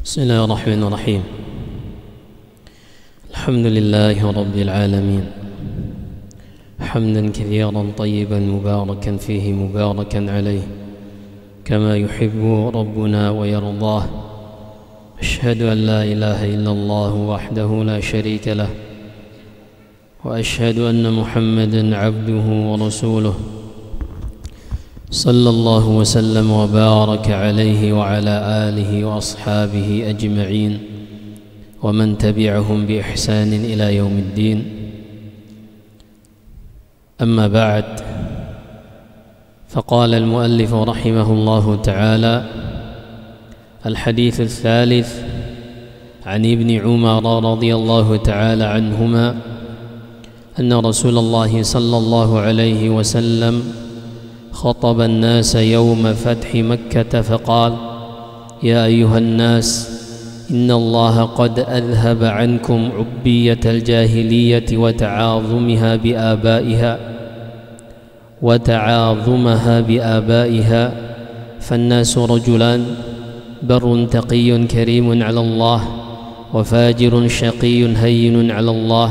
بسم الله الرحمن الرحيم. الحمد لله رب العالمين حمدا كثيرا طيبا مباركا فيه مباركا عليه كما يحب ربنا ويرضاه. أشهد أن لا إله إلا الله وحده لا شريك له، وأشهد أن محمدا عبده ورسوله صلى الله وسلم وبارك عليه وعلى آله وأصحابه أجمعين ومن تبعهم بإحسان إلى يوم الدين. أما بعد، فقال المؤلف رحمه الله تعالى: الحديث الثالث عن ابن عمر رضي الله تعالى عنهما أن رسول الله صلى الله عليه وسلم خطب الناس يوم فتح مكة فقال: يا أيها الناس، إن الله قد أذهب عنكم عبية الجاهلية وتعاظمها بآبائها، فالناس رجلان: بر تقي كريم على الله، وفاجر شقي هين على الله.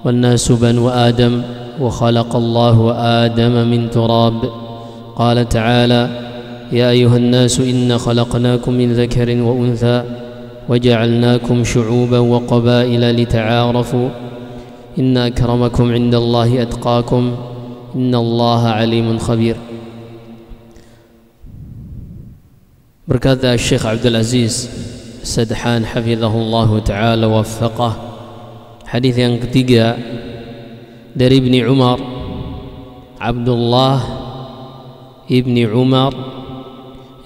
والناس بنو آدم، وخلق الله آدم من تراب. قال تعالى: يا أيها الناس، إنا خلقناكم من ذكر وأنثى وجعلناكم شعوبا وقبائل لتعارفوا، إن أكرمكم عند الله أتقاكم، إن الله عليم خبير. Berkata Syekh Abdul Aziz Sadhan hafizahullah ta'ala waffaqah, hadis yang ketiga dari Ibni Umar, Abdullah Ibni Umar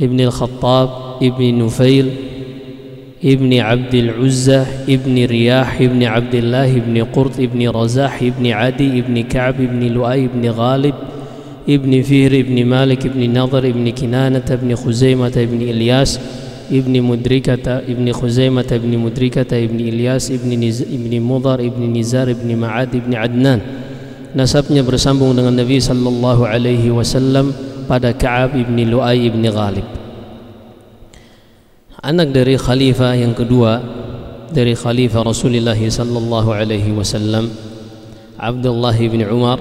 Ibni Al-Khattab Ibni Nufail Ibni Abdul Uzza Ibni Riyah Ibni Abdullah Ibni Qurt Ibni Razah Ibni Adi Ibni Ka'b Ibni Lu'ay Ibni Ghalib Ibni Fihr Ibni Malik Ibni Nadhr Ibni Kinanata Ibni Khuzaimah Ibni Ilyas Ibni Mudrikata Ibni Khuzaimah Ibni Mudrikata Ibni Ilyas Ibni Mudhar Ibni Nizar Ibni Ma'ad Ibni Adnan. Nasabnya bersambung dengan Nabi sallallahu alaihi wasallam pada Ka'ab Ibni Lu'ay Ibni Ghalib, anak dari khalifah yang kedua dari khalifah Rasulullah sallallahu alaihi wasallam, Abdullah Ibni Umar,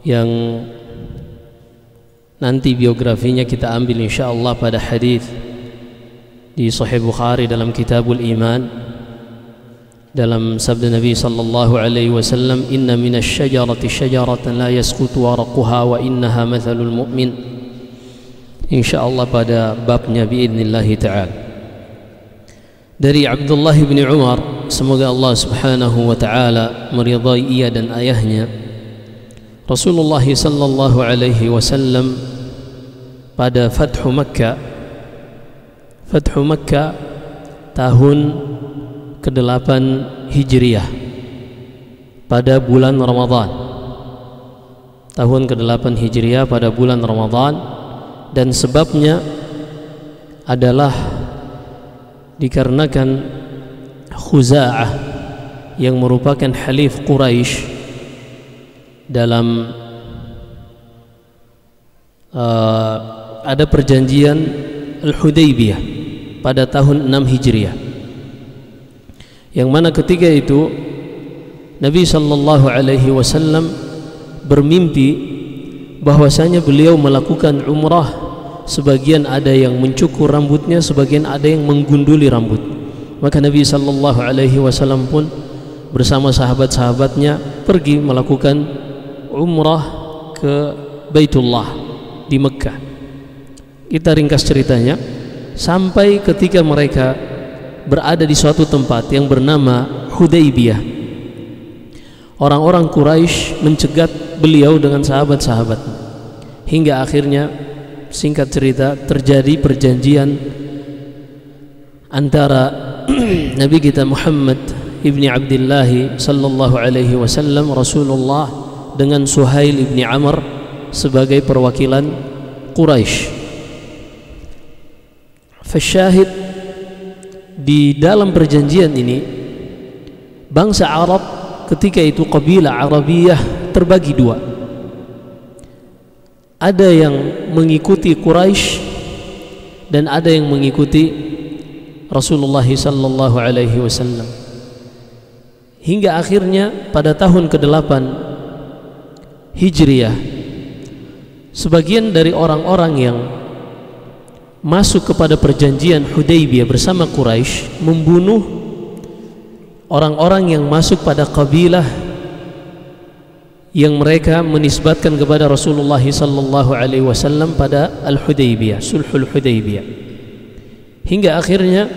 yang nanti biografinya kita ambil insyaallah pada hadis di Sahih Bukhari dalam Kitabul Iman, dalam sabda Nabi sallallahu alaihi wasallam: inna minasy syajarati syajaratan la yasqutu waraqaha wa innaha mathalul mu'min. Insyaallah pada babnya biidznillah taala. Dari Abdullah bin Umar, semoga Allah Subhanahu wa taala meridai ia dan ayahnya, Rasulullah sallallahu alaihi wasallam pada Fathu Makkah tahun ke-8 Hijriah pada bulan Ramadan, tahun ke-8 Hijriah pada bulan Ramadan, dan sebabnya adalah dikarenakan Khuza'ah yang merupakan halif Quraisy dalam ada perjanjian Al-Hudaybiyah pada tahun 6 Hijriah, yang mana ketika itu Nabi sallallahu alaihi wasallam bermimpi bahwasanya beliau melakukan umrah. Sebagian ada yang mencukur rambutnya, sebagian ada yang menggunduli rambut. Maka Nabi sallallahu alaihi wasallam pun bersama sahabat-sahabatnya pergi melakukan umrah ke Baitullah di Mekah. Kita ringkas ceritanya sampai ketika mereka berada di suatu tempat yang bernama Hudaybiyah. Orang-orang Quraisy mencegat beliau dengan sahabat-sahabat, hingga akhirnya, singkat cerita, terjadi perjanjian antara Nabi kita Muhammad ibni Abdullah sallallahu alaihi wasallam, Rasulullah, dengan Suhail ibni Amr sebagai perwakilan Quraisy. Fasyahid, di dalam perjanjian ini bangsa Arab ketika itu, kabilah Arabiyah, terbagi dua. Ada yang mengikuti Quraisy dan ada yang mengikuti Rasulullah sallallahu alaihi wasallam. Hingga akhirnya pada tahun ke-8 Hijriah, sebagian dari orang-orang yang masuk kepada perjanjian Hudaybiyah bersama Quraisy membunuh orang-orang yang masuk pada kabilah yang mereka menisbatkan kepada Rasulullah sallallahu alaihi wasallam pada Al-Hudaybiyah, Sulhul Hudaybiyah. Hingga akhirnya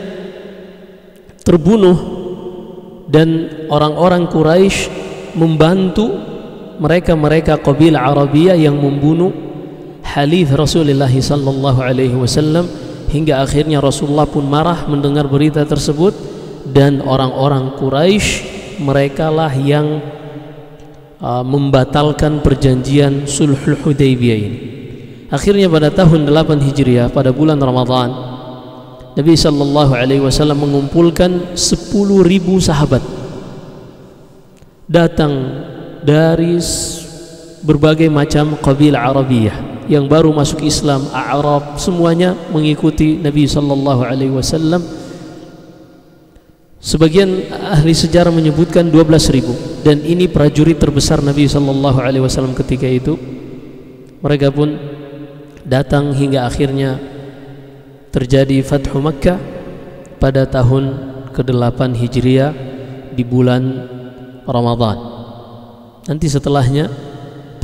terbunuh, dan orang-orang Quraisy membantu mereka kabilah Arabiyah yang membunuh halif Rasulullah sallallahu alaihi wasallam, hingga akhirnya Rasulullah pun marah mendengar berita tersebut, dan orang-orang Quraisy merekalah yang membatalkan perjanjian Sulhul Hudaybiyah ini. Akhirnya pada tahun 8 Hijriah pada bulan Ramadan, Nabi sallallahu alaihi wasallam mengumpulkan 10.000 sahabat datang dari berbagai macam kabilah Arabiyah yang baru masuk Islam, Arab, semuanya mengikuti Nabi sallallahu alaihi wasallam. Sebagian ahli sejarah menyebutkan 12.000, dan ini prajurit terbesar Nabi sallallahu alaihi wasallam ketika itu. Mereka pun datang hingga akhirnya terjadi Fathu Makkah pada tahun ke-8 Hijriah di bulan Ramadan. Nanti setelahnya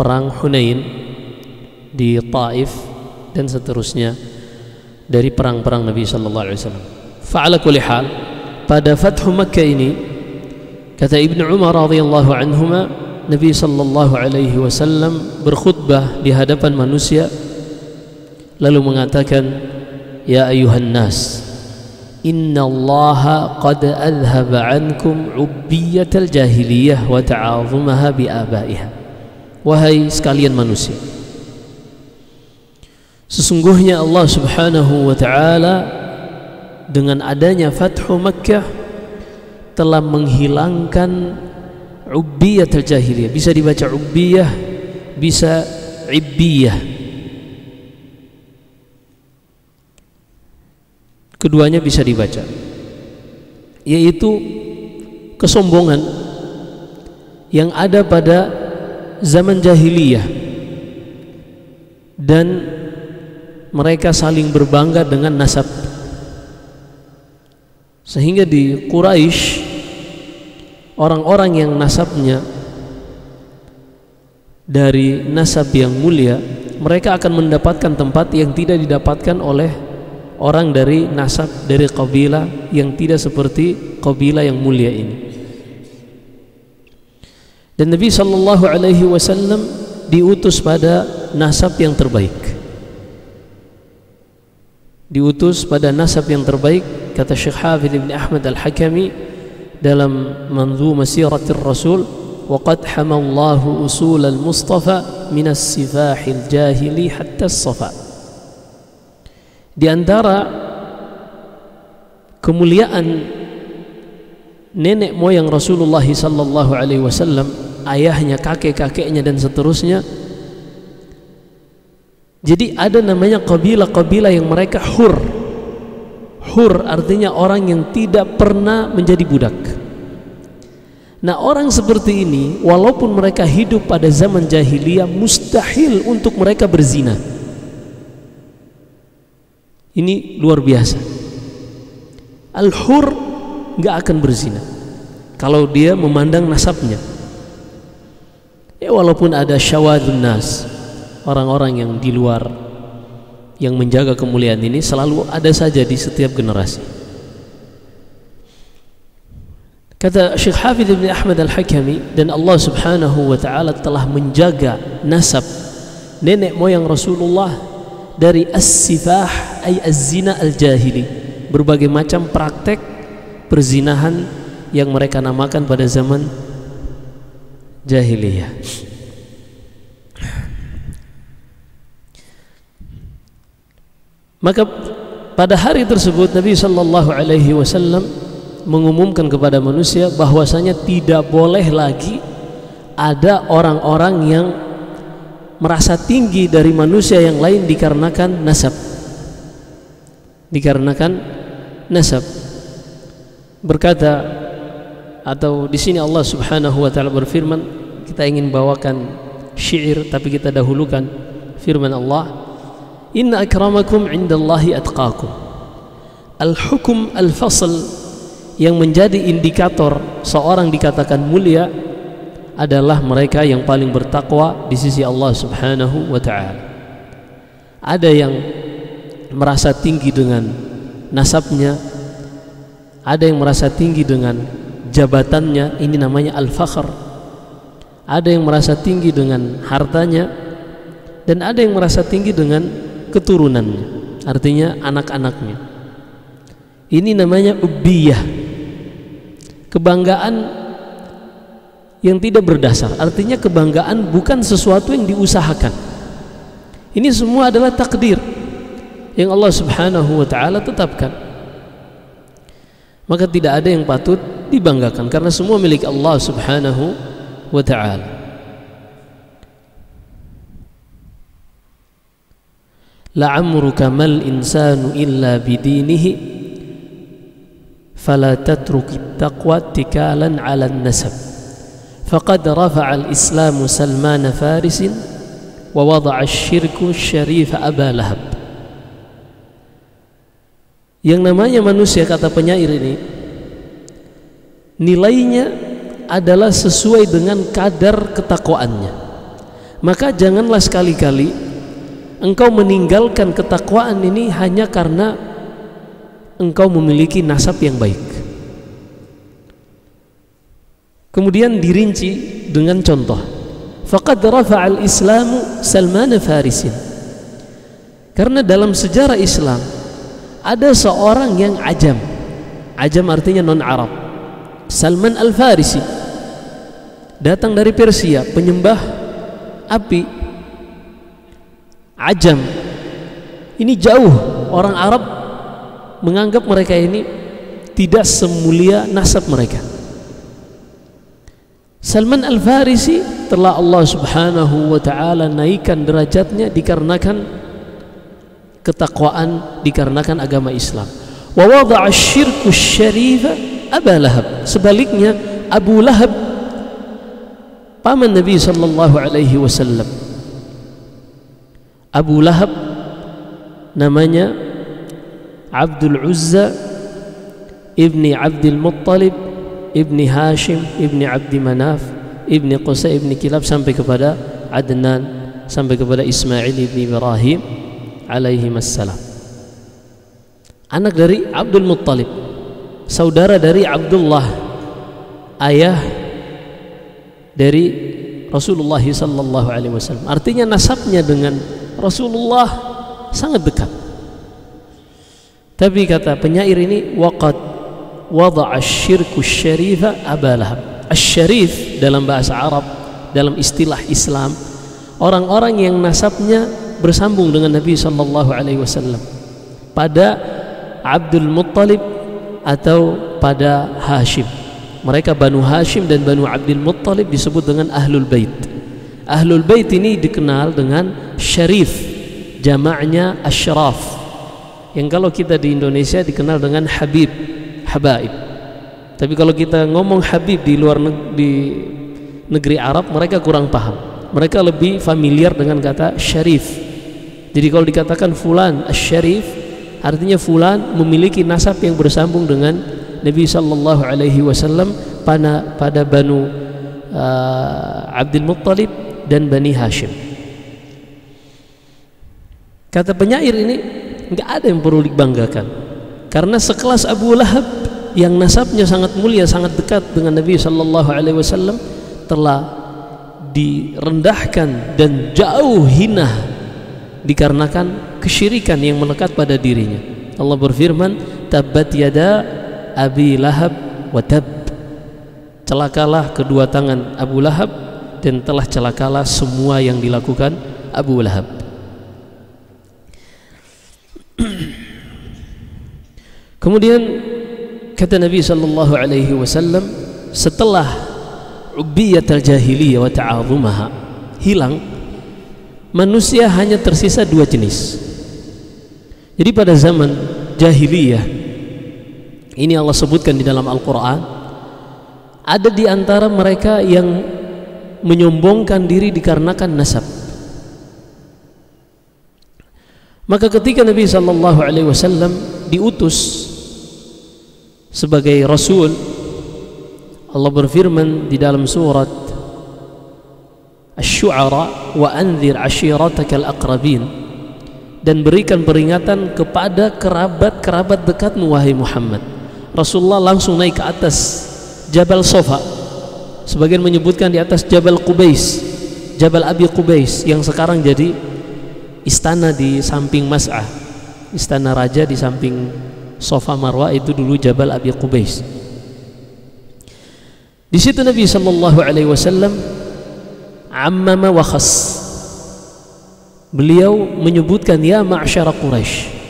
perang Hunain di Taif, dan seterusnya dari perang-perang Nabi sallallahu alaihi wasallam. Fa'ala kulli hal, pada Fathu Makkah ini kata Ibnu Umar radhiyallahu anhuma, Nabi sallallahu alaihi wasallam berkhutbah di hadapan manusia lalu mengatakan, ya ayuhan nas, inna allaha qad adhaba ankum ubbiyatal jahiliyah wa ta'azumaha bi abaiha. Wahai sekalian manusia, sesungguhnya Allah subhanahu wa ta'ala dengan adanya Fathu Makkah telah menghilangkan ubbiyatul jahiliyah. Bisa dibaca ubbiyah, bisa ibbiyah, keduanya bisa dibaca, yaitu kesombongan yang ada pada zaman jahiliyah, dan mereka saling berbangga dengan nasab. Sehingga di Quraisy orang-orang yang nasabnya dari nasab yang mulia, mereka akan mendapatkan tempat yang tidak didapatkan oleh orang dari nasab dari kabilah yang tidak seperti kabilah yang mulia ini. Dan Nabi sallallahu alaihi wasallam diutus pada nasab yang terbaik. Diutus pada nasab yang terbaik, kata Syekh Hafidz Ibn Ahmad Al-Hakami dalam Manzumah Siratir Rasul, وقد حمى الله أصول المصطفى من السفاح الجاهلي حتى الصفا. Di antara kemuliaan nenek moyang Rasulullah sallallahu alaihi wasallam, ayahnya, kakek-kakeknya dan seterusnya, jadi ada namanya kabilah-kabilah yang mereka hur. Hur artinya orang yang tidak pernah menjadi budak. Nah, orang seperti ini walaupun mereka hidup pada zaman jahiliyah, mustahil untuk mereka berzina. Ini luar biasa. Al-hur nggak akan berzina kalau dia memandang nasabnya. Ya, walaupun ada syawadun nas, orang-orang yang di luar yang menjaga kemuliaan ini selalu ada saja di setiap generasi. Kata Syekh Hafidz Ibn Ahmad Al-Hakami, dan Allah subhanahu wa ta'ala telah menjaga nasab nenek moyang Rasulullah dari as-sifah ay az-zina al-jahili, berbagai macam praktek perzinahan yang mereka namakan pada zaman jahiliyah. Maka pada hari tersebut Nabi sallallahu alaihi wasallam mengumumkan kepada manusia bahwasanya tidak boleh lagi ada orang-orang yang merasa tinggi dari manusia yang lain dikarenakan nasab. Dikarenakan nasab. berkata, atau di sini Allah Subhanahu wa taala berfirman, kita ingin bawakan syair tapi kita dahulukan firman Allah, inna akramakum indallahi atqakum. Al-hukum al-fasl yang menjadi indikator seorang dikatakan mulia adalah mereka yang paling bertakwa di sisi Allah Subhanahu wa taala. Ada yang merasa tinggi dengan nasabnya, ada yang merasa tinggi dengan jabatannya, ini namanya al-fakhr. Ada yang merasa tinggi dengan hartanya, dan ada yang merasa tinggi dengan keturunannya, artinya anak-anaknya. Ini namanya ubbiyah, kebanggaan yang tidak berdasar, artinya kebanggaan bukan sesuatu yang diusahakan. Ini semua adalah takdir yang Allah Subhanahu wa taala tetapkan. Maka tidak ada yang patut dibanggakan karena semua milik Allah Subhanahu wa ta'ala. La'amruka mal insanu illa bidinihi fala tatruki taqwa tikalan 'ala an-nasab faqad rafa'a al-islamu Salman Farisin wa wada'a asy-syirku syarif Aba Lahab. Yang namanya manusia, kata penyair ini, nilainya adalah sesuai dengan kadar ketakwaannya. Maka janganlah sekali-kali engkau meninggalkan ketakwaan ini hanya karena engkau memiliki nasab yang baik. Kemudian dirinci dengan contoh, faqad rafa'al islamu Salman Farisin. Karena dalam sejarah Islam ada seorang yang ajam artinya non-Arab, Salman Al-Farisi, datang dari Persia, penyembah api. Ajam ini jauh, orang Arab menganggap mereka ini tidak semulia nasab mereka. Salman Al-Farisi telah Allah Subhanahu wa ta'ala naikkan derajatnya dikarenakan ketakwaan, dikarenakan agama Islam. Wa wada'a asy-syirku syarifa Aba Lahab. Sebaliknya Abu Lahab, paman Nabi sallallahu alaihi wasallam. Abu Lahab namanya Abdul Uzza ibni Abdul Muttalib ibni Hashim ibni Abdi Manaf ibni Qusay ibni Kilab sampai kepada Adnan, sampai kepada Ismail ibni Ibrahim alaihi wassalam. Anak dari Abdul Muttalib, saudara dari Abdullah, ayah dari Rasulullah sallallahu alaihi wasallam. Artinya nasabnya dengan Rasulullah sangat dekat. Tapi kata penyair ini, waqad wada'a asy-syirku syarifa Aba Lahab. Asy-syarif dalam bahasa Arab, dalam istilah Islam, orang-orang yang nasabnya bersambung dengan Nabi sallallahu alaihi wasallam, pada Abdul Muttalib atau pada Hashim. Mereka Banu Hashim dan Banu Abdul Muttalib disebut dengan Ahlul Bait. Ahlul Bait ini dikenal dengan syarif, jamaknya asyraf, yang kalau kita di Indonesia dikenal dengan habib, habaib. Tapi kalau kita ngomong habib di luar di negeri Arab, mereka kurang paham. Mereka lebih familiar dengan kata syarif. Jadi kalau dikatakan fulan asy-syarif, artinya fulan memiliki nasab yang bersambung dengan Nabi sallallahu alaihi wasallam pada Banu Abdul Muttalib dan Bani Hashim. Kata penyair ini, enggak ada yang perlu dibanggakan, karena sekelas Abu Lahab yang nasabnya sangat mulia, sangat dekat dengan Nabi sallallahu alaihi wasallam, telah direndahkan dan jauh hina dikarenakan kesyirikan yang melekat pada dirinya. Allah berfirman, tabbat yada Abi Lahab wa tab. Celakalah kedua tangan Abu Lahab, dan telah celakalah semua yang dilakukan Abu Lahab. Kemudian kata Nabi sallallahu alaihi wasallam, setelah ubbiyatul jahiliyah wa ta'azumaha hilang, manusia hanya tersisa dua jenis. Jadi pada zaman jahiliyah Ini Allah sebutkan di dalam Al-Quran. Ada di antara mereka yang menyombongkan diri dikarenakan nasab. Maka ketika Nabi SAW diutus sebagai Rasul, Allah berfirman di dalam surat Asy-Syu'ara, wa anzir ashiratakal aqrabin, dan berikan peringatan kepada kerabat-kerabat dekatmu wahai Muhammad. Rasulullah langsung naik ke atas Jabal Safa, sebagian menyebutkan di atas Jabal Qubais, Jabal Abi Qubais yang sekarang jadi istana di samping Mas'ah, istana raja di samping Safa Marwah, itu dulu Jabal Abi Qubais. Di situ Nabi SAW ammama wa khas, beliau menyebutkan ya ma'syara Quraisy,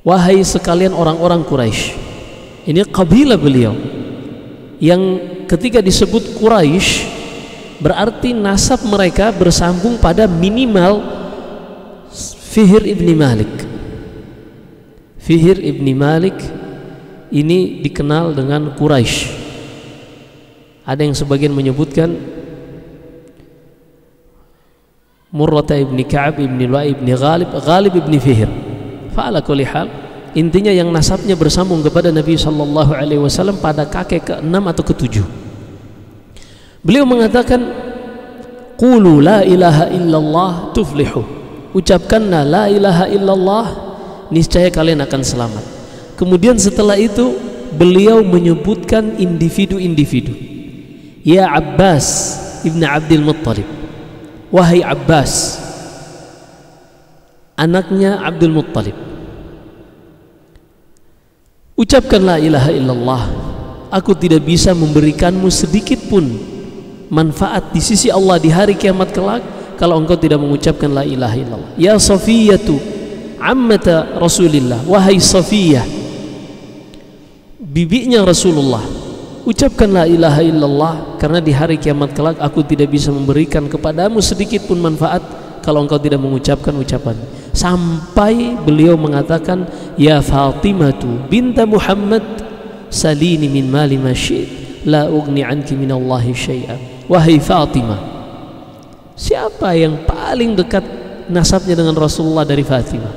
wahai sekalian orang-orang Quraisy. Ini kabilah beliau yang ketika disebut Quraisy berarti nasab mereka bersambung pada minimal Fihr ibni Malik. Fihr ibni Malik ini dikenal dengan Quraisy. Ada yang sebagian menyebutkan Murrata ibni Ka'ab ibni Lu'ay ibni Ghalib ibni Fihr. Fa'ala kulli hal, intinya yang nasabnya bersambung kepada Nabi SAW pada kakek ke-6 atau ke-7. Beliau mengatakan, qulu la ilaha illallah tuflihu, ucapkanlah la ilaha illallah, niscaya kalian akan selamat. Kemudian setelah itu beliau menyebutkan individu-individu. Ya Abbas ibn Abdul Muttalib, wahai Abbas anaknya Abdul Muttalib, ucapkan la ilaha illallah, aku tidak bisa memberikanmu sedikit pun manfaat di sisi Allah di hari kiamat kelak kalau engkau tidak mengucapkan la ilaha illallah. Ya Safiyatu ammata Rasulillah, wahai Safiyah bibinya Rasulullah, ucapkan la ilaha illallah, karena di hari kiamat kelak aku tidak bisa memberikan kepadamu sedikit pun manfaat kalau engkau tidak mengucapkan ucapan. Sampai beliau mengatakan, ya Fatimatu binta Muhammad salini min mali ma syi'ti la ugni anki minallahi syai'an. Wahai Fatimah, siapa yang paling dekat nasabnya dengan Rasulullah dari Fatimah?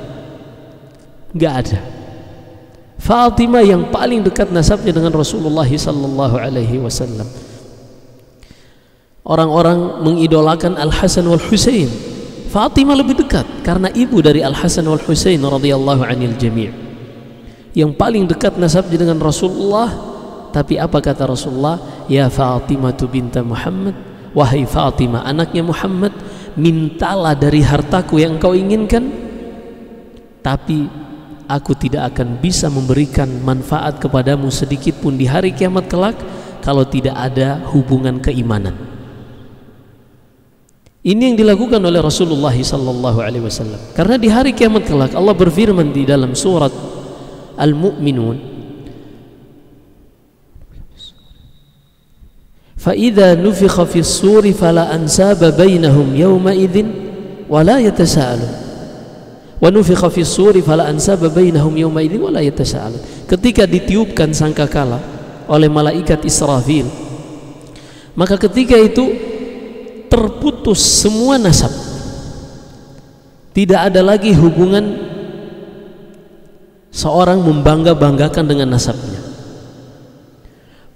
Enggak ada. Fatimah yang paling dekat nasabnya dengan Rasulullah sallallahu alaihi wasallam. Orang-orang mengidolakan Al-Hasan wal Husain. Fatimah lebih dekat karena ibu dari Al-Hasan wal Husain radhiyallahu anil jami'. Yang paling dekat nasabnya dengan Rasulullah, tapi apa kata Rasulullah? Ya Fatimah binta Muhammad, wahai Fatimah anaknya Muhammad, mintalah dari hartaku yang engkau inginkan, tapi aku tidak akan bisa memberikan manfaat kepadamu sedikit pun di hari kiamat kelak kalau tidak ada hubungan keimanan. Ini yang dilakukan oleh Rasulullah sallallahu alaihi wasallam. Karena di hari kiamat kelak Allah berfirman di dalam surat Al-Mu'minun, fa idza nufikha fis suri fala ansaba bainahum yawma idzin wa la yatasaalun. Wa nufikha fis suri fala ansaba bainahum yawma idzin wa la yatasaalun. Ketika ditiupkan sangkakala oleh malaikat Israfil, maka ketika itu terputus semua nasab. Tidak ada lagi hubungan seorang membangga-banggakan dengan nasabnya.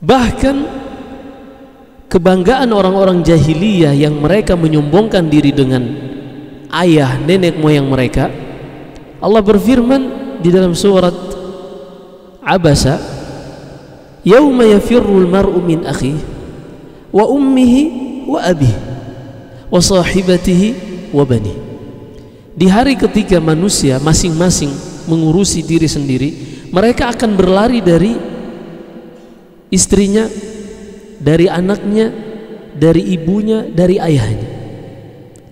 Bahkan kebanggaan orang-orang jahiliyah yang mereka menyombongkan diri dengan ayah nenek moyang mereka, Allah berfirman di dalam surat Abasa, yauma yafirrul mar'u min akhihi wa ummihi wa abihi wa sahibatihi wa bani. Di hari ketika manusia masing-masing mengurusi diri sendiri, mereka akan berlari dari istrinya, dari anaknya, dari ibunya, dari ayahnya.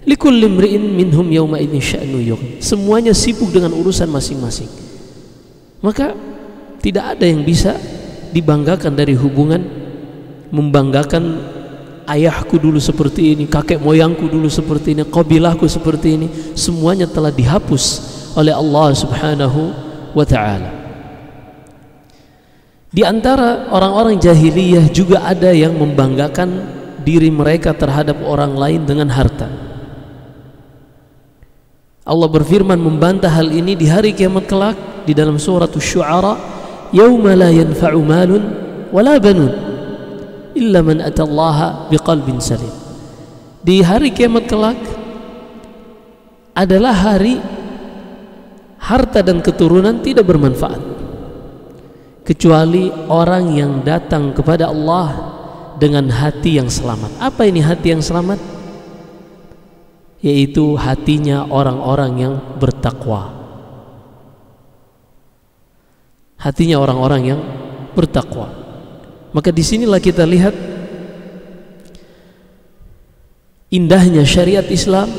Likulli imri'in minhum yawma idzin sya'nu yughni. Semuanya sibuk dengan urusan masing-masing. Maka tidak ada yang bisa dibanggakan dari hubungan membanggakan ayahku dulu seperti ini, kakek moyangku dulu seperti ini, kabilahku seperti ini. Semuanya telah dihapus oleh Allah Subhanahu wa ta'ala. Di antara orang-orang jahiliyah juga ada yang membanggakan diri mereka terhadap orang lain dengan harta. Allah berfirman membantah hal ini di hari kiamat kelak di dalam surat Asy-Syu'ara, "Yauma la yanfa'u malun wala banun illa man atallaha biqalbin salim." Di hari kiamat kelak adalah hari harta dan keturunan tidak bermanfaat kecuali orang yang datang kepada Allah dengan hati yang selamat. Apa ini hati yang selamat? Yaitu hatinya orang-orang yang bertakwa. Hatinya orang-orang yang bertakwa. Maka disinilah kita lihat indahnya syariat Islam.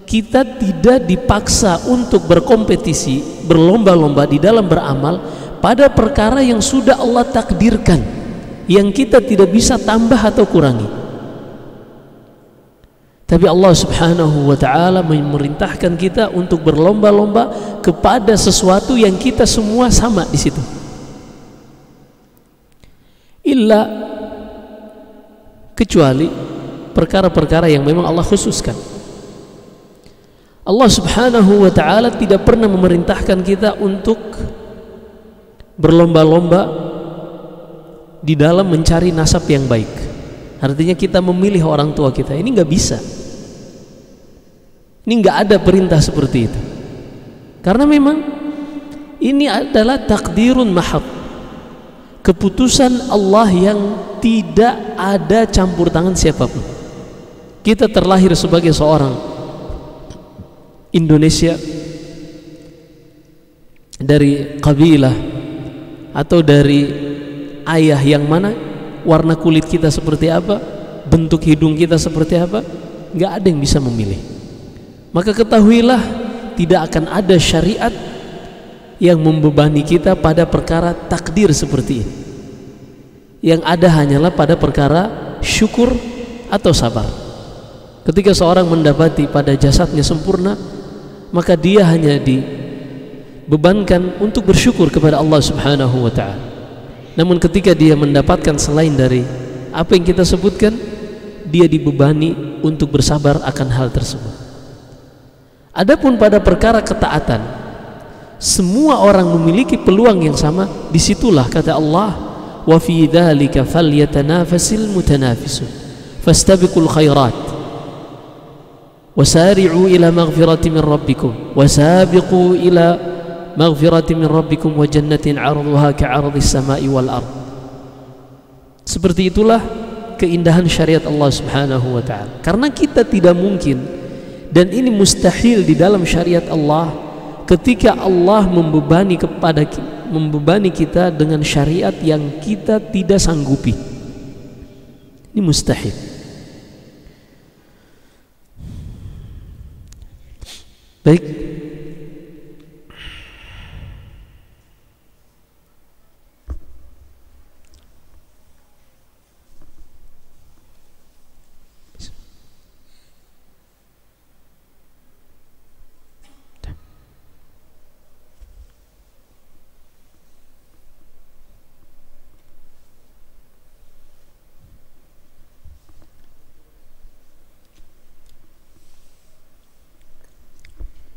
Kita tidak dipaksa untuk berkompetisi, berlomba-lomba di dalam beramal pada perkara yang sudah Allah takdirkan, yang kita tidak bisa tambah atau kurangi. Tapi Allah Subhanahu wa ta'ala memerintahkan kita untuk berlomba-lomba kepada sesuatu yang kita semua sama di situ. Illa kecuali perkara-perkara yang memang Allah khususkan. Allah Subhanahu wa ta'ala tidak pernah memerintahkan kita untuk berlomba-lomba di dalam mencari nasab yang baik. Artinya kita memilih orang tua kita. Ini nggak bisa. Ini nggak ada perintah seperti itu. Karena memang ini adalah takdirun mahad, keputusan Allah yang tidak ada campur tangan siapapun. Kita terlahir sebagai seorang Indonesia dari kabilah atau dari ayah yang mana, warna kulit kita seperti apa, bentuk hidung kita seperti apa, nggak ada yang bisa memilih. Maka ketahuilah tidak akan ada syariat yang membebani kita pada perkara takdir seperti ini. Yang ada hanyalah pada perkara syukur atau sabar. Ketika seorang mendapati pada jasadnya sempurna, maka dia hanya dibebankan untuk bersyukur kepada Allah Subhanahu wa ta'ala. Namun ketika dia mendapatkan selain dari apa yang kita sebutkan, dia dibebani untuk bersabar akan hal tersebut. Adapun pada perkara ketaatan, semua orang memiliki peluang yang sama. Disitulah kata Allah, wa fi dzalika falyatanafasil mutanafisun fastabiqul khairat wasari'u ila maghfirati min rabbikum wasabiqu ila maghfirati min rabbikum wa jannatin 'arduha ka'ardhis sama'i wal ard. Seperti itulah keindahan syariat Allah Subhanahu wa ta'ala. Karena kita tidak mungkin, dan ini mustahil di dalam syariat Allah, ketika Allah membebani kita dengan syariat yang kita tidak sanggupi. Ini mustahil. Baik.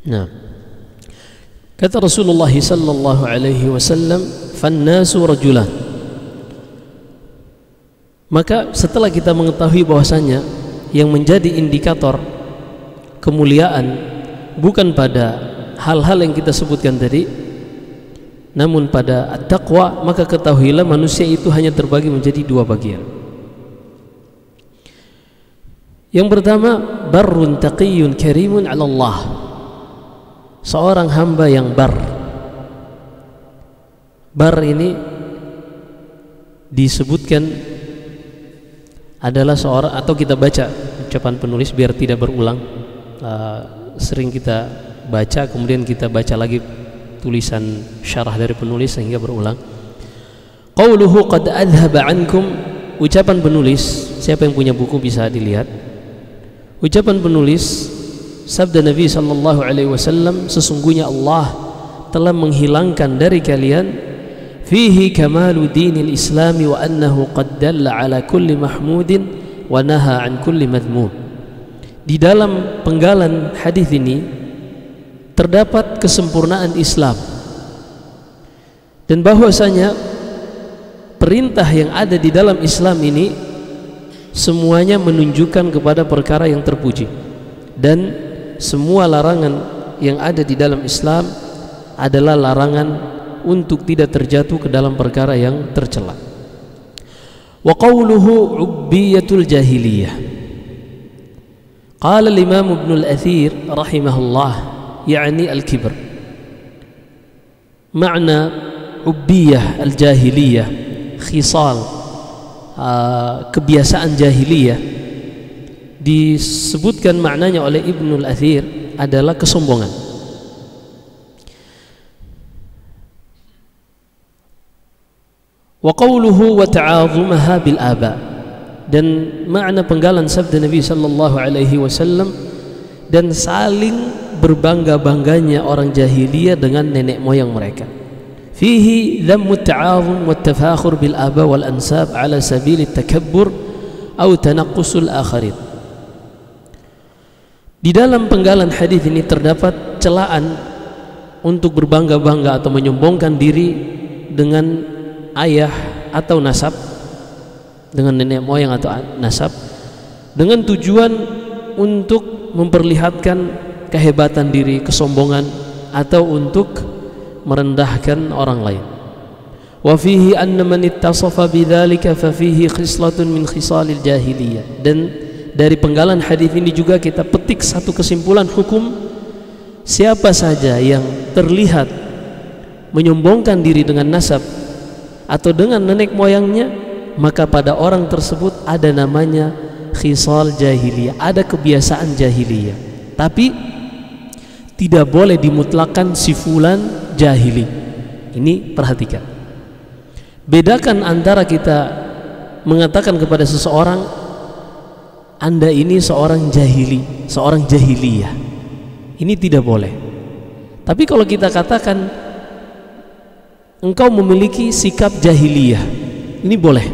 Nah, kata Rasulullah sallallahu alaihi wasallam, "Fannasu rajulan." Maka setelah kita mengetahui bahwasanya yang menjadi indikator kemuliaan bukan pada hal-hal yang kita sebutkan tadi, namun pada at-taqwa, maka ketahuilah manusia itu hanya terbagi menjadi dua bagian. Yang pertama, barrun taqiyyun karimun 'ala Allah. Seorang hamba yang bar ini disebutkan adalah seorang, atau kita baca ucapan penulis biar tidak berulang. Sering kita baca kemudian kita baca lagi tulisan syarah dari penulis sehingga berulang. Qauluhu qad adhaba ankum, ucapan penulis, siapa yang punya buku bisa dilihat. Ucapan penulis, sabda Nabi sallallahu alaihi wasallam, sesungguhnya Allah telah menghilangkan dari kalian fihi kamalu dinil islami wa annahu qad dalla ala kulli mahmudin wa naha an kulli madhmum. Di dalam penggalan hadis ini terdapat kesempurnaan Islam, dan bahwasanya perintah yang ada di dalam Islam ini semuanya menunjukkan kepada perkara yang terpuji, dan semua larangan yang ada di dalam Islam adalah larangan untuk tidak terjatuh ke dalam perkara yang tercela. Wa qawluhu ubbiyatul jahiliyah. Qala al-Imam Ibn al-Athir rahimahullah, yani al-kibr. Makna ubbiyah al-jahiliyah, khisal, kebiasaan jahiliyah, disebutkan maknanya oleh Ibn al-Athir adalah kesombongan. Wa qawluhu wa ta'adhumaha bil aba, dan makna penggalan sabda Nabi sallallahu alaihi wasallam, dan saling berbangga-bangganya orang jahiliyah dengan nenek moyang mereka. Fihi dhammu at-ta'adhum wa at-tafakhur bil aba wal ansab ala sabil at-takabbur atau tanaqqusul akharin. Di dalam penggalan hadis ini terdapat celaan untuk berbangga-bangga atau menyombongkan diri dengan ayah atau nasab, dengan nenek moyang atau nasab, dengan tujuan untuk memperlihatkan kehebatan diri, kesombongan, atau untuk merendahkan orang lain. Wa fihi anna man ittasafa bidzalika fa fihi khislatun min khisalil jahiliyah. Dan dari penggalan hadis ini juga kita petik satu kesimpulan hukum: siapa saja yang terlihat menyombongkan diri dengan nasab atau dengan nenek moyangnya, maka pada orang tersebut ada namanya khisal jahiliyah, ada kebiasaan jahiliyah. Tapi tidak boleh dimutlakkan si fulan jahili. Ini perhatikan. Bedakan antara kita mengatakan kepada seseorang, Anda ini seorang jahili, seorang jahiliyah. Ini tidak boleh. Tapi kalau kita katakan engkau memiliki sikap jahiliyah, ini boleh.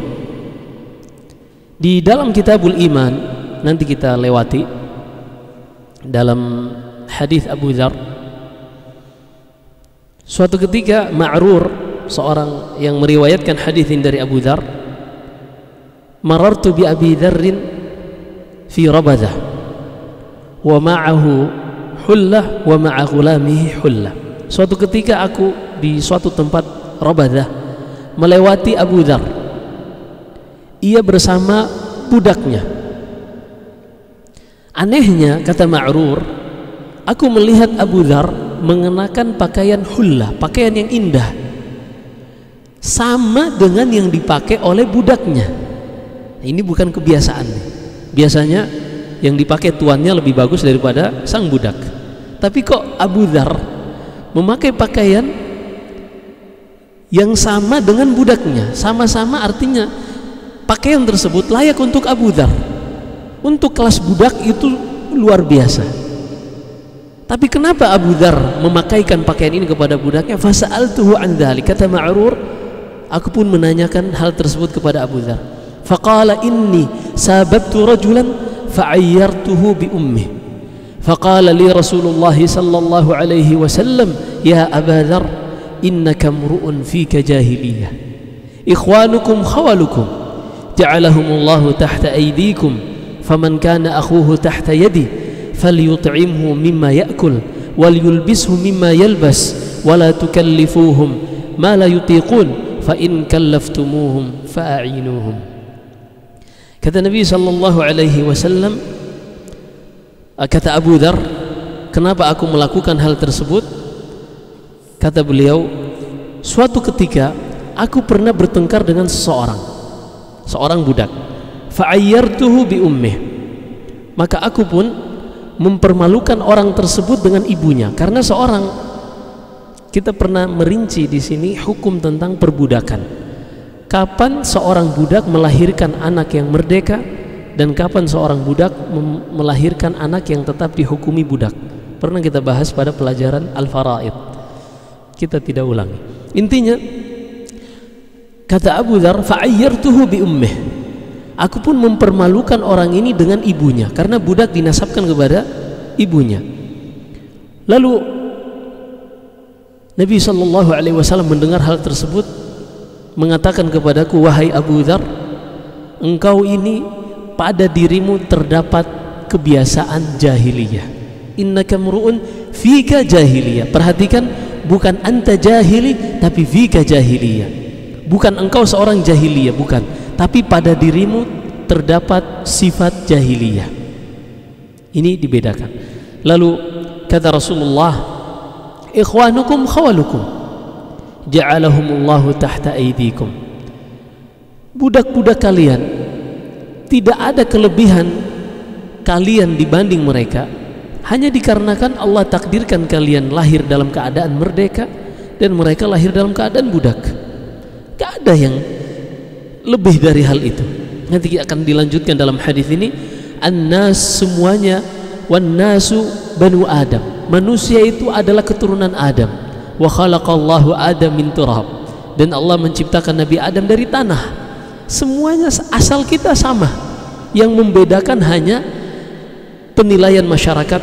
Di dalam Kitabul Iman, nanti kita lewati dalam hadis Abu Dzar, suatu ketika Ma'rur, seorang yang meriwayatkan hadis ini dari Abu Dzar, marartu bi Abi Dzarrin fi Rabadah wa ma'ahu hullah wa ma'a ghulamihi hullah. Suatu ketika aku di suatu tempat Rabadah melewati Abu Dzar, ia bersama budaknya. Anehnya, kata Ma'rur, aku melihat Abu Dzar mengenakan pakaian hullah, pakaian yang indah, sama dengan yang dipakai oleh budaknya. Ini bukan kebiasaan. Biasanya yang dipakai tuannya lebih bagus daripada sang budak. Tapi kok Abu Dzar memakai pakaian yang sama dengan budaknya? Sama-sama artinya pakaian tersebut layak untuk Abu Dzar. Untuk kelas budak itu luar biasa. Tapi kenapa Abu Dzar memakaikan pakaian ini kepada budaknya? Fasa'altuhu an dzalik, kata Ma'rur, aku pun menanyakan hal tersebut kepada Abu Dzar. Faqala inni sababtu rajulan fa'ayyartuhu bi ummi. Faqala li Rasulullah sallallahu alaihi wasallam, ya Aba Dzar, innaka mru'un fika jahiliyah. Ikhwanukum khawalukum ja'alahumullahu tahta aydikum. Faman kana akhuhu tahta yadi falyut'imhu mimma ya'kul wal yulbishu mimma yalbas wala tukallifuhum ma la yutiqun fa in kallaftumuhum fa'a'inuhum. Kata Nabi sallallahu alaihi wasallam, kata Abu Dzar, kenapa aku melakukan hal tersebut? Kata beliau, suatu ketika aku pernah bertengkar dengan seorang budak. Fa'ayyartuhu bi ummih, maka aku pun mempermalukan orang tersebut dengan ibunya. Karena kita pernah merinci di sini hukum tentang perbudakan. Kapan seorang budak melahirkan anak yang merdeka dan kapan seorang budak melahirkan anak yang tetap dihukumi budak. Pernah kita bahas pada pelajaran Al-Faraid. Kita tidak ulangi. Intinya, Kata Abu Dzar, fa'ayyartuhu bi ummih. Aku pun mempermalukan orang ini dengan ibunya, karena budak dinasabkan kepada ibunya. Lalu Nabi SAW mendengar hal tersebut, mengatakan kepadaku, wahai Abu Dzar, engkau ini pada dirimu terdapat kebiasaan jahiliyah. Innaka mru'un fika jahiliyah. Perhatikan, bukan anta jahili, tapi fika jahiliyah. Bukan engkau seorang jahiliyah, bukan, tapi pada dirimu terdapat sifat jahiliyah. Ini dibedakan. Lalu kata Rasulullah, ikhwanukum khawalukum ja'alahumullahu tahta aydikum. Budak-budak kalian, tidak ada kelebihan kalian dibanding mereka, hanya dikarenakan Allah takdirkan kalian lahir dalam keadaan merdeka dan mereka lahir dalam keadaan budak. Gak ada yang lebih dari hal itu. Nanti akan dilanjutkan dalam hadis ini, an-nas semuanya, wan nasu banu Adam. Manusia itu adalah keturunan Adam. Wa khalaqallahu Adam min turab. Dan Allah menciptakan Nabi Adam dari tanah. Semuanya asal kita sama. Yang membedakan hanya penilaian masyarakat,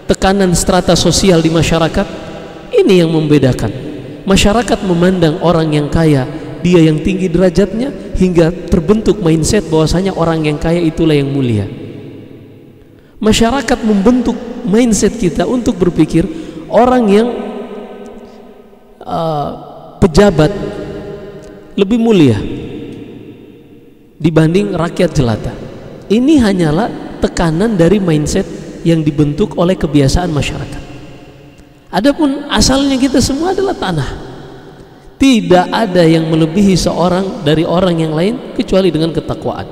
tekanan strata sosial di masyarakat. Ini yang membedakan. Masyarakat memandang orang yang kaya, dia yang tinggi derajatnya, hingga terbentuk mindset bahwasanya orang yang kaya itulah yang mulia. Masyarakat membentuk mindset kita untuk berpikir orang yang pejabat lebih mulia dibanding rakyat jelata. Ini hanyalah tekanan dari mindset yang dibentuk oleh kebiasaan masyarakat. Adapun asalnya kita semua adalah tanah. Tidak ada yang melebihi seorang dari orang yang lain kecuali dengan ketakwaan.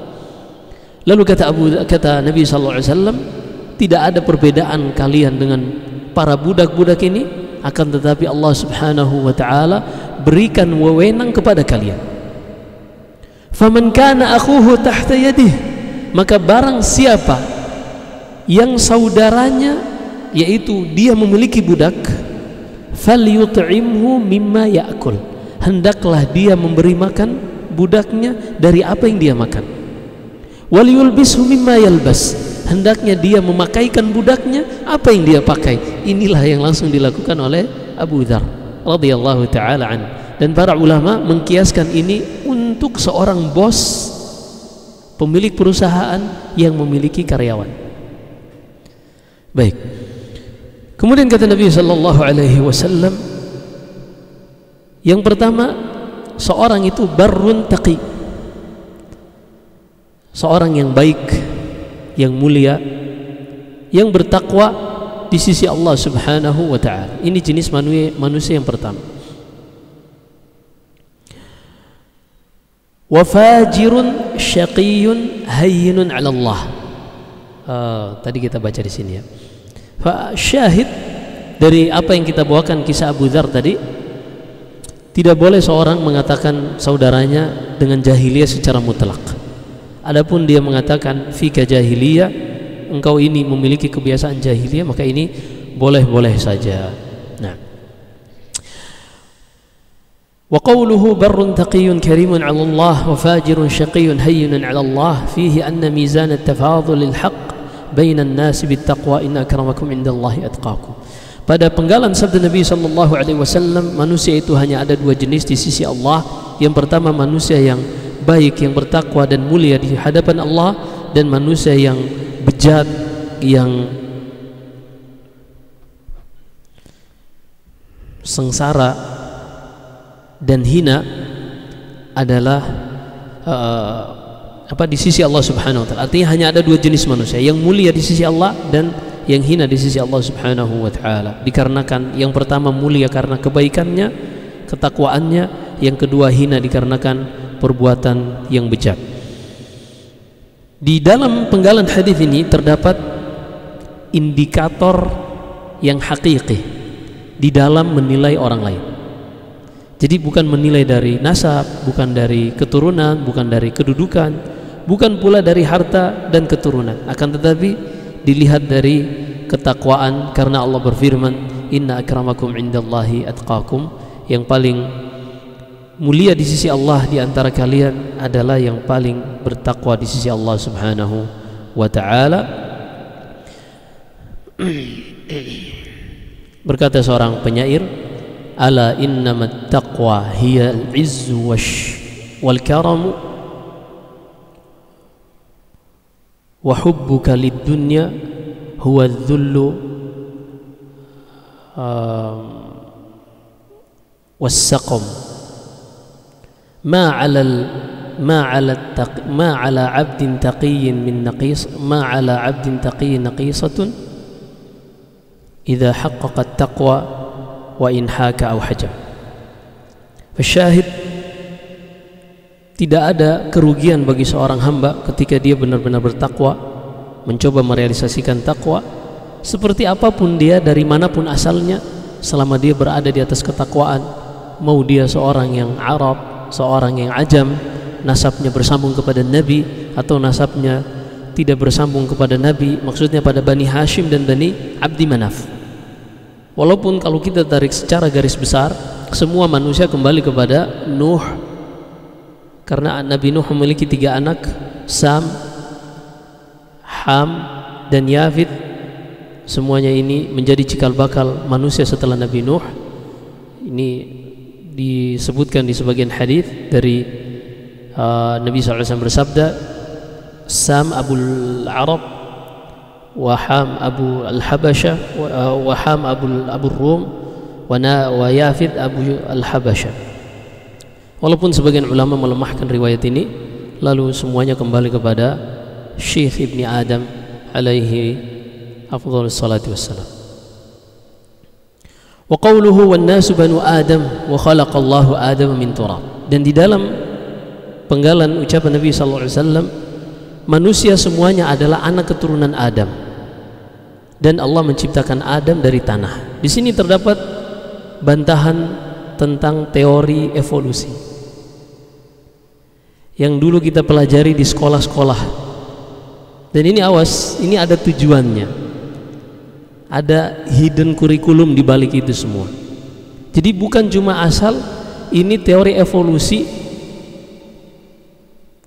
Lalu kata Nabi SAW, tidak ada perbedaan kalian dengan para budak-budak ini, akan tetapi Allah Subhanahu wa taala berikan wewenang kepada kalian. Faman kana akhuhu tahta yadihi, maka barang siapa yang saudaranya, yaitu dia memiliki budak, falyut'imhu mimma ya'kul, hendaklah dia memberi makan budaknya dari apa yang dia makan. Waliyulbishu mimma yalbas, hendaknya dia memakaikan budaknya apa yang dia pakai. Inilah yang langsung dilakukan oleh Abu Dzar radhiyallahu taala an. Dan para ulama mengkiaskan ini untuk seorang bos, pemilik perusahaan yang memiliki karyawan. Baik. Kemudian kata Nabi sallallahu alaihi wasallam, yang pertama, seorang itu barrun taqi, seorang yang baik, yang mulia, yang bertakwa di sisi Allah Subhanahu wa taala. Ini jenis manusia yang pertama. Wa fajirun syaqiyun hayyinun 'ala Allah. Tadi kita baca di sini ya. Syahid dari apa yang kita bawakan kisah Abu Dzar tadi, tidak boleh seorang mengatakan saudaranya dengan jahiliyah secara mutlak. Adapun dia mengatakan fika jahiliyah, engkau ini memiliki kebiasaan jahiliyah, maka ini boleh-boleh saja. Nah, wa qawluhu barrun taqiyyun karimun 'ala Allah wa fajirun syaqiyyun hayyinun 'ala Allah fihi anna mizan at-tafadhul lil haqq bainan nasi bittaqwa inna akramakum indallahi atqakum. Pada penggalan sabda Nabi sallallahu alaihi wasallam, manusia itu hanya ada dua jenis di sisi Allah. Yang pertama manusia yang baik, yang bertakwa dan mulia di hadapan Allah, dan manusia yang bejat, yang sengsara dan hina adalah di sisi Allah Subhanahu wa taala. Artinya hanya ada dua jenis manusia, yang mulia di sisi Allah dan yang hina di sisi Allah Subhanahu wa taala. Dikarenakan yang pertama mulia karena kebaikannya, ketakwaannya, yang kedua hina dikarenakan perbuatan yang bejat. Di dalam penggalan hadis ini terdapat indikator yang hakiki di dalam menilai orang lain. Jadi bukan menilai dari nasab, bukan dari keturunan, bukan dari kedudukan, bukan pula dari harta dan keturunan, akan tetapi dilihat dari ketakwaan, karena Allah berfirman, inna akramakum indallahi atqakum, yang paling mulia di sisi Allah di antara kalian adalah yang paling bertakwa di sisi Allah Subhanahu wa ta'ala. Berkata seorang penyair, ala innamat taqwa hiya al-izzu wal karamu wa hubbuka lid-dunya huwa adh-dhullu was-saqam ma 'ala 'abdin taqiyyin min naqis ma 'ala 'abdin taqiyyin naqisatun idza haqqaqa at-taqwa wa in haka aw hajam. Fasyahid, tidak ada kerugian bagi seorang hamba ketika dia benar-benar bertakwa, mencoba merealisasikan takwa seperti apapun dia, dari manapun asalnya, selama dia berada di atas ketakwaan, mau dia seorang yang Arab, seorang yang ajam, nasabnya bersambung kepada Nabi atau nasabnya tidak bersambung kepada Nabi, maksudnya pada Bani Hashim dan Bani Abdi Manaf. Walaupun kalau kita tarik secara garis besar, semua manusia kembali kepada Nuh, karena Nabi Nuh memiliki 3 anak, Sam, Ham, dan Yafid. Semuanya ini menjadi cikal bakal manusia setelah Nabi Nuh. Ini disebutkan di sebagian hadis dari Nabi SAW bersabda, Sam Abul Arab, wa Ham Abu Al-Habasyah, wa Ham Abu Rum, wa Yafid Abu Al-Habasyah. Walaupun sebagian ulama melemahkan riwayat ini, lalu semuanya kembali kepada Syekh Ibni Adam alaihi afdhalus salatu wassalam. Wa qawluhu wan nasu banu Adam wa khalaqallahu Adam min turab. Dan di dalam penggalan ucapan Nabi sallallahu alaihi wasallam, manusia semuanya adalah anak keturunan Adam dan Allah menciptakan Adam dari tanah. Di sini terdapat bantahan tentang teori evolusi yang dulu kita pelajari di sekolah-sekolah. Dan ini awas, ini ada tujuannya, ada hidden kurikulum di balik itu semua. Jadi bukan cuma asal ini teori evolusi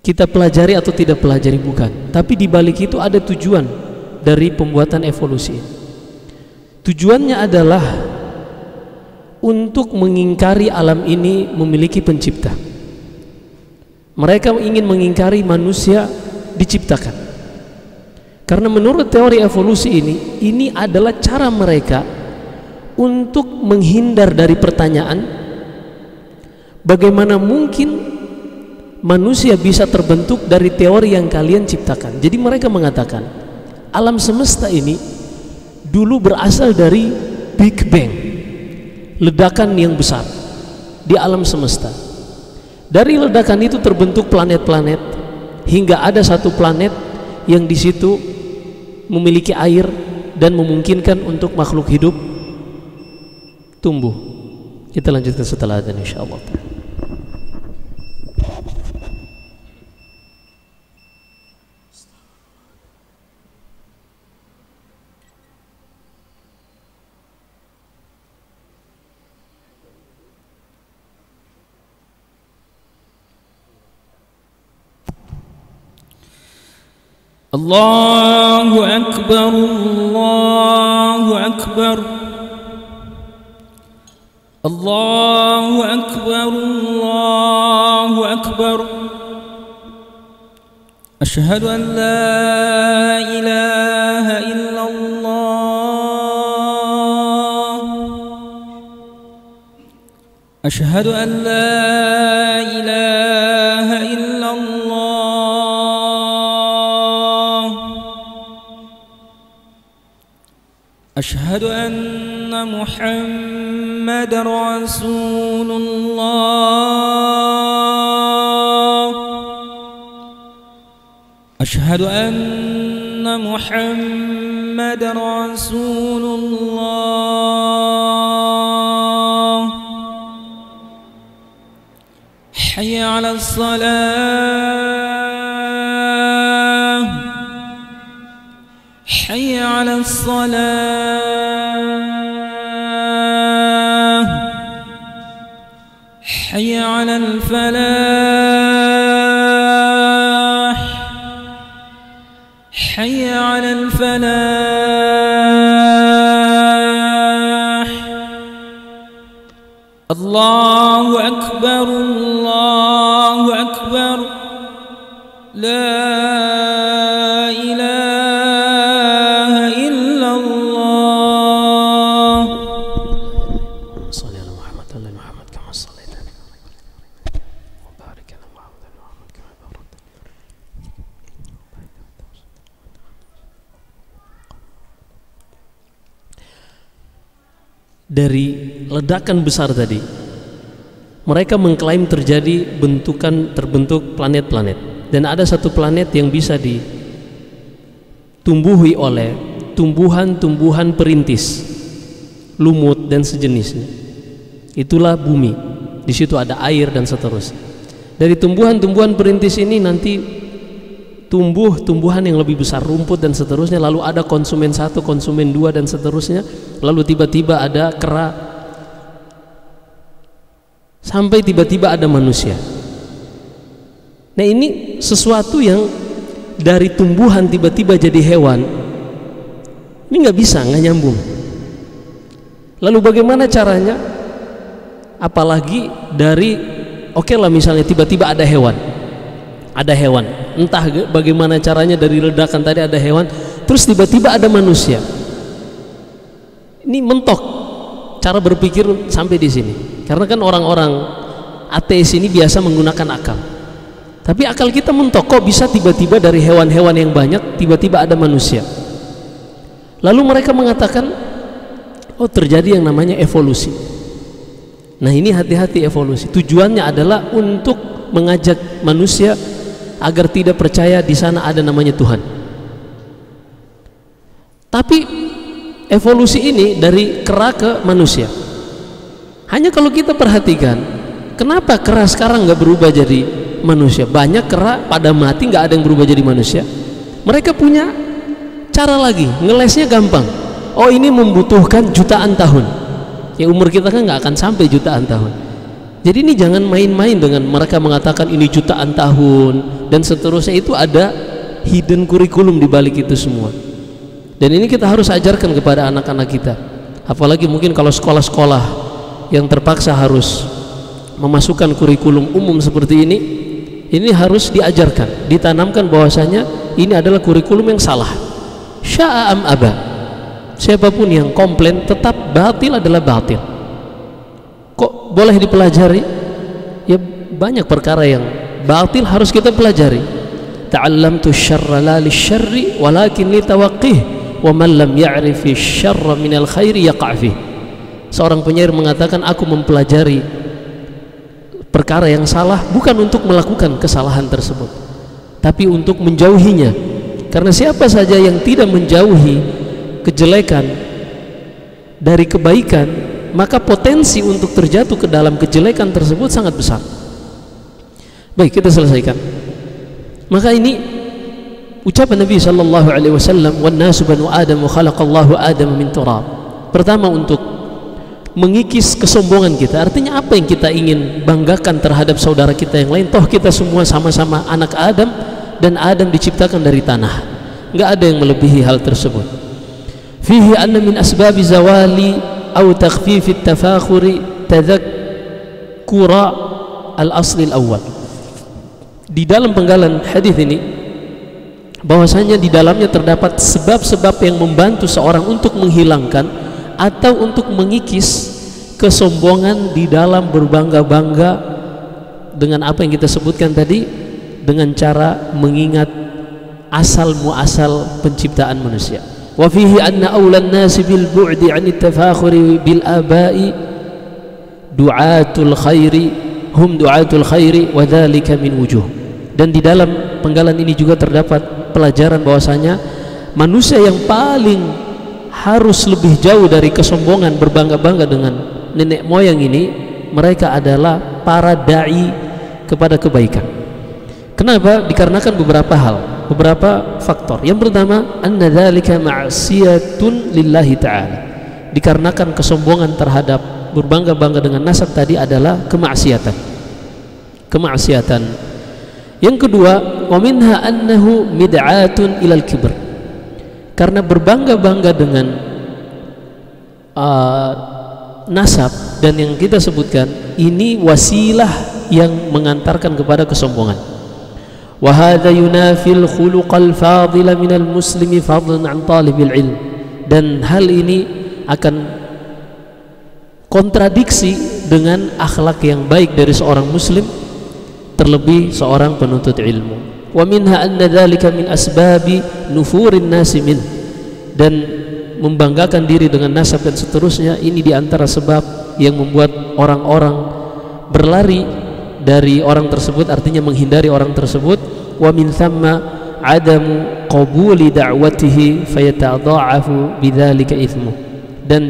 kita pelajari atau tidak pelajari, bukan, tapi di balik itu ada tujuan dari pembuatan evolusi. Tujuannya adalah untuk mengingkari alam ini memiliki pencipta. Mereka ingin mengingkari manusia diciptakan, karena menurut teori evolusi ini adalah cara mereka untuk menghindar dari pertanyaan bagaimana mungkin manusia bisa terbentuk dari teori yang kalian ciptakan. Jadi mereka mengatakan alam semesta ini dulu berasal dari Big Bang, ledakan yang besar di alam semesta. Dari ledakan itu terbentuk planet-planet, hingga ada satu planet yang di situ memiliki air dan memungkinkan untuk makhluk hidup tumbuh. Kita lanjutkan setelah adzan insyaallah. Allahu Akbar, Allahu Akbar, Allahu Akbar, Allahu Akbar. Asyhadu an la ilaha illallah, asyhadu an la ilaha illallah. أشهد أن محمد رسول الله، أشهد أن محمد رسول الله. حي على الصلاة، حي على الصلاة، حي على الفلاح حي على الفلاح الله أكبر الله أكبر لا إله إلا الله صل على محمد وعلى آل محمد كما صليت على وبارك على محمد وعلى آل محمد كما باركت. Dari ledakan besar tadi, mereka mengklaim terjadi terbentuk planet-planet, dan ada satu planet yang bisa ditumbuhi oleh tumbuhan-tumbuhan perintis, lumut dan sejenisnya. Itulah bumi. Di situ ada air dan seterusnya. Dari tumbuhan-tumbuhan perintis ini nanti tumbuh tumbuhan yang lebih besar, rumput dan seterusnya. Lalu ada konsumen 1, konsumen 2 dan seterusnya. Lalu tiba-tiba ada kera, sampai tiba-tiba ada manusia. Nah, ini sesuatu yang dari tumbuhan tiba-tiba jadi hewan. Ini nggak bisa, nggak nyambung. Lalu bagaimana caranya? Apalagi dari oke lah, misalnya tiba-tiba ada hewan, entah bagaimana caranya, dari ledakan tadi ada hewan, terus tiba-tiba ada manusia. Ini mentok cara berpikir sampai di sini. Karena kan orang-orang ateis ini biasa menggunakan akal. Tapi akal kita mentok, kok bisa tiba-tiba dari hewan-hewan yang banyak tiba-tiba ada manusia. Lalu mereka mengatakan, oh terjadi yang namanya evolusi. Nah, ini hati-hati evolusi. Tujuannya adalah untuk mengajak manusia agar tidak percaya di sana ada namanya Tuhan. Tapi evolusi ini dari kera ke manusia. Hanya kalau kita perhatikan, kenapa kera sekarang nggak berubah jadi manusia? Banyak kera pada mati nggak ada yang berubah jadi manusia. Mereka punya cara lagi, ngelesnya gampang. Oh, ini membutuhkan jutaan tahun. Ya, umur kita kan nggak akan sampai jutaan tahun. Jadi ini jangan main-main dengan mereka mengatakan ini jutaan tahun dan seterusnya. Itu ada hidden kurikulum di balik itu semua. Dan ini kita harus ajarkan kepada anak-anak kita. Apalagi mungkin kalau sekolah-sekolah yang terpaksa harus memasukkan kurikulum umum seperti ini harus diajarkan, ditanamkan bahwasanya ini adalah kurikulum yang salah. Sya'am aba. Siapapun yang komplain tetap batil adalah batil. Kok boleh dipelajari? Ya, banyak perkara yang batil harus kita pelajari. Ta'allamtu syarra la lisyarri walakin litawaqqih wa man lam ya'rifi syarra minal khairi yaqa' fih. Seorang penyair mengatakan, aku mempelajari perkara yang salah bukan untuk melakukan kesalahan tersebut, tapi untuk menjauhinya. Karena siapa saja yang tidak menjauhi kejelekan dari kebaikan, maka potensi untuk terjatuh ke dalam kejelekan tersebut sangat besar. Baik, kita selesaikan. Maka ini ucapan Nabi sallallahu alaihi wasallam, wan nasu banu adam wa khalaqallahu adam min turab. Pertama, untuk mengikis kesombongan kita. Artinya apa yang kita ingin banggakan terhadap saudara kita yang lain? Toh kita semua sama-sama anak Adam, dan Adam diciptakan dari tanah. Nggak ada yang melebihi hal tersebut. Fihi anna min asbabi zawali aw takhfifi at-tafakhuri tadhakkura al-asli al-awwal. Di dalam penggalan hadis ini bahwasanya di dalamnya terdapat sebab-sebab yang membantu seorang untuk menghilangkan atau untuk mengikis kesombongan di dalam berbangga-bangga dengan apa yang kita sebutkan tadi, dengan cara mengingat asal muasal penciptaan manusia. Wa fihi anna awlan nasi bil bu'di 'anit tafakhuri bil aba'i du'atul khairi wa dhalika min wujuh. Dan di dalam penggalan ini juga terdapat pelajaran bahwasanya manusia yang paling harus lebih jauh dari kesombongan berbangga-bangga dengan nenek moyang ini, mereka adalah para dai kepada kebaikan. Kenapa? Dikarenakan beberapa hal, beberapa faktor. Yang pertama, anna dzalika ma'siyatun lillahi ta'ala. Dikarenakan kesombongan terhadap berbangga-bangga dengan nasab tadi adalah kemaksiatan. Kemaksiatan. Yang kedua, wa minha annahu mid'atun ilal kibr. Karena berbangga-bangga dengan nasab dan yang kita sebutkan ini wasilah yang mengantarkan kepada kesombongan. Wa hadza yunafil khuluqal fadila minal muslimi fadlan an talibil ilm. Dan hal ini akan kontradiksi dengan akhlak yang baik dari seorang muslim, terlebih seorang penuntut ilmu. Wa minha anna dzalika min asbabi nufurin nasi min. Dan membanggakan diri dengan nasab dan seterusnya ini diantara sebab yang membuat orang-orang berlari dari orang tersebut, artinya menghindari orang tersebut. Wa min thamma adamu qabuli da'watihi fayatadha'afu bidzalika ithmu. Dan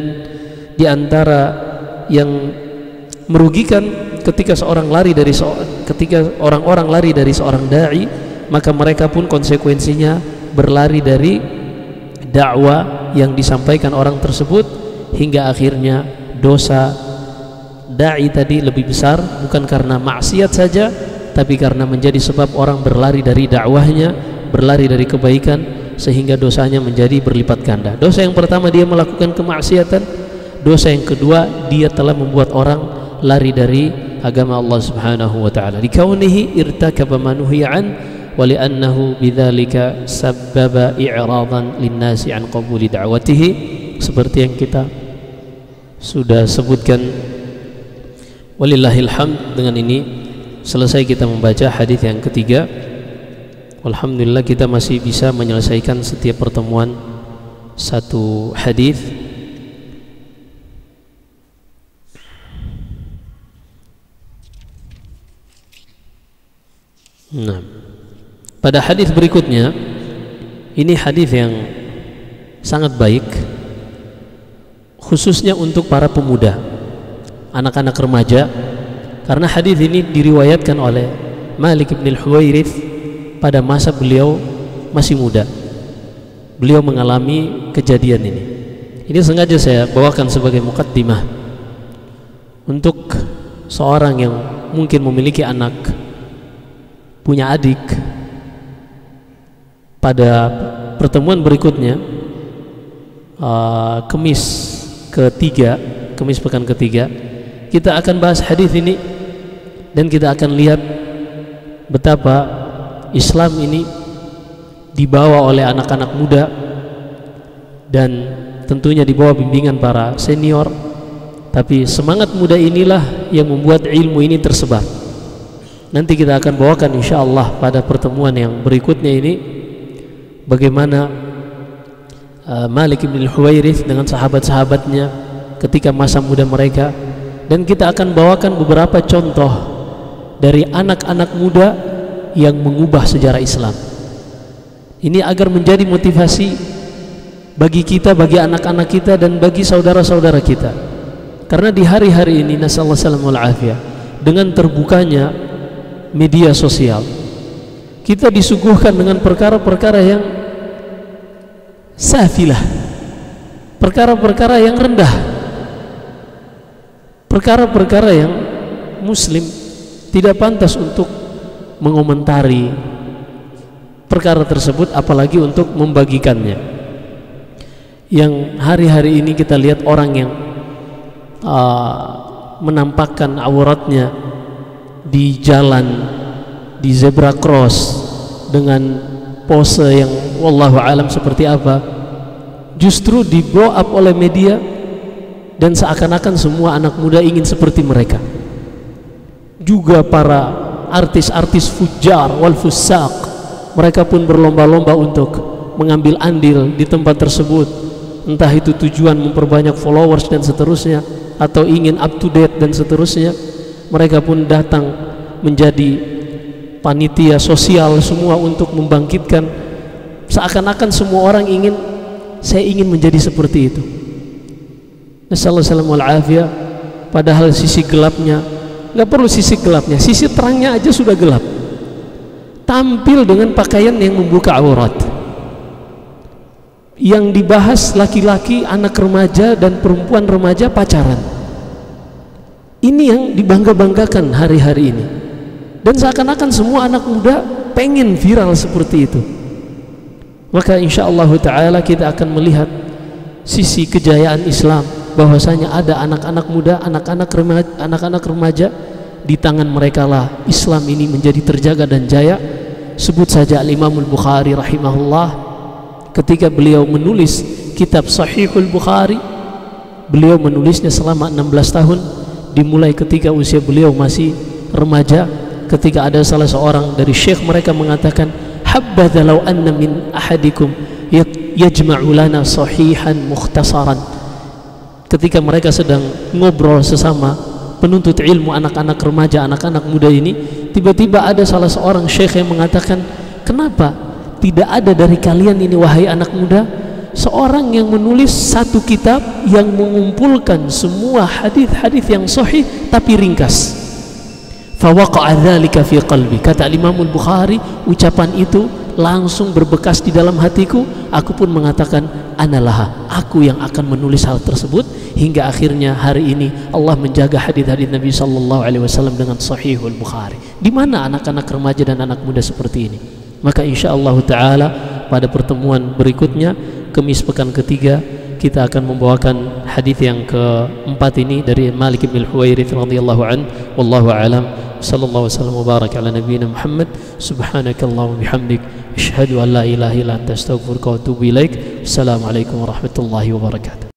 diantara yang merugikan ketika ketika orang-orang lari dari seorang dai, maka mereka pun konsekuensinya berlari dari dakwah yang disampaikan orang tersebut, hingga akhirnya dosa dai tadi lebih besar, bukan karena maksiat saja, tapi karena menjadi sebab orang berlari dari dakwahnya, berlari dari kebaikan, sehingga dosanya menjadi berlipat ganda. Dosa yang pertama dia melakukan kemaksiatan, dosa yang kedua dia telah membuat orang lari dari agama Allah Subhanahu wa taala. Likaunihi irtakaba ma nuhiya an wa li'annahu bidzalika sabbaba i'radan linnasi an qabuli da'watihi. Seperti yang kita sudah sebutkan, walillahil hamd. Dengan ini selesai kita membaca hadis yang ketiga. Alhamdulillah kita masih bisa menyelesaikan setiap pertemuan satu hadis. Nah, pada hadis berikutnya, ini hadis yang sangat baik, khususnya untuk para pemuda, anak-anak remaja, karena hadis ini diriwayatkan oleh Malik bin al-Huwairits pada masa beliau masih muda. Beliau mengalami kejadian ini. Ini sengaja saya bawakan sebagai muqaddimah untuk seorang yang mungkin memiliki anak, punya adik. Pada pertemuan berikutnya, Kemis pekan ketiga, kita akan bahas hadis ini dan kita akan lihat betapa Islam ini dibawa oleh anak-anak muda dan tentunya di bawah bimbingan para senior. Tapi semangat muda inilah yang membuat ilmu ini tersebar. Nanti kita akan bawakan insyaallah pada pertemuan yang berikutnya ini bagaimana Malik bin al-Huwairits dengan sahabat-sahabatnya ketika masa muda mereka, dan kita akan bawakan beberapa contoh dari anak-anak muda yang mengubah sejarah Islam. Ini agar menjadi motivasi bagi kita, bagi anak-anak kita, dan bagi saudara-saudara kita. Karena di hari-hari ini, nasallahu salamul afiyah, dengan terbukanya media sosial, kita disuguhkan dengan perkara-perkara yang safilah, perkara-perkara yang rendah, perkara-perkara yang muslim tidak pantas untuk mengomentari perkara tersebut, apalagi untuk membagikannya. Yang hari-hari ini kita lihat orang yang menampakkan auratnya di jalan, di zebra cross dengan pose yang wallahu alam seperti apa, justru di blow up oleh media, dan seakan-akan semua anak muda ingin seperti mereka. Juga para artis-artis fujar wal fusaq, mereka pun berlomba-lomba untuk mengambil andil di tempat tersebut, entah itu tujuan memperbanyak followers dan seterusnya, atau ingin up to date dan seterusnya. Mereka pun datang menjadi panitia sosial semua untuk membangkitkan, seakan-akan semua orang ingin, saya ingin menjadi seperti itu. Nasallahu salamul afiyah. Padahal sisi gelapnya, nggak perlu sisi gelapnya, sisi terangnya aja sudah gelap. Tampil dengan pakaian yang membuka aurat. Yang dibahas laki-laki, anak remaja dan perempuan remaja pacaran. Ini yang dibangga-banggakan hari-hari ini. Dan seakan-akan semua anak muda pengen viral seperti itu. Maka insyaallah ta'ala kita akan melihat sisi kejayaan Islam, bahwasanya ada anak-anak muda, anak-anak remaja, di tangan mereka lah Islam ini menjadi terjaga dan jaya. Sebut saja Al-Imam Al-Bukhari rahimahullah, ketika beliau menulis kitab Sahihul Bukhari, beliau menulisnya selama 16 tahun, dimulai ketika usia beliau masih remaja, ketika ada salah seorang dari syekh mereka mengatakan, habbatha law anna min ahadikum yajma'u lana sahihan mukhtasaran. Ketika mereka sedang ngobrol sesama penuntut ilmu, anak-anak remaja, anak-anak muda ini, tiba-tiba ada salah seorang syekh yang mengatakan, kenapa tidak ada dari kalian ini wahai anak muda seorang yang menulis satu kitab yang mengumpulkan semua hadis-hadis yang sahih tapi ringkas? Fawaqa'a dzalika fi qalbi. Kata Imam Al-Bukhari, ucapan itu langsung berbekas di dalam hatiku. Aku pun mengatakan, analah, aku yang akan menulis hal tersebut. Hingga akhirnya hari ini Allah menjaga hadis-hadis Nabi sallallahu alaihi wasallam dengan Sahihul Bukhari. Di mana anak-anak remaja dan anak muda seperti ini? Maka insyaallah taala pada pertemuan berikutnya, Kamis pekan ketiga, kita akan membawakan hadis yang keempat ini dari Malik bin Al-Huwairits radhiyallahu an. Wallahu a'lam. Sallallahu wasallam wa baraka ala nabiyyina Muhammad. Subhanakallahumma bihamdik, asyhadu an la ilaha illa anta, astaghfiruka wa atubu ilaik. Assalamualaikum warahmatullahi wabarakatuh.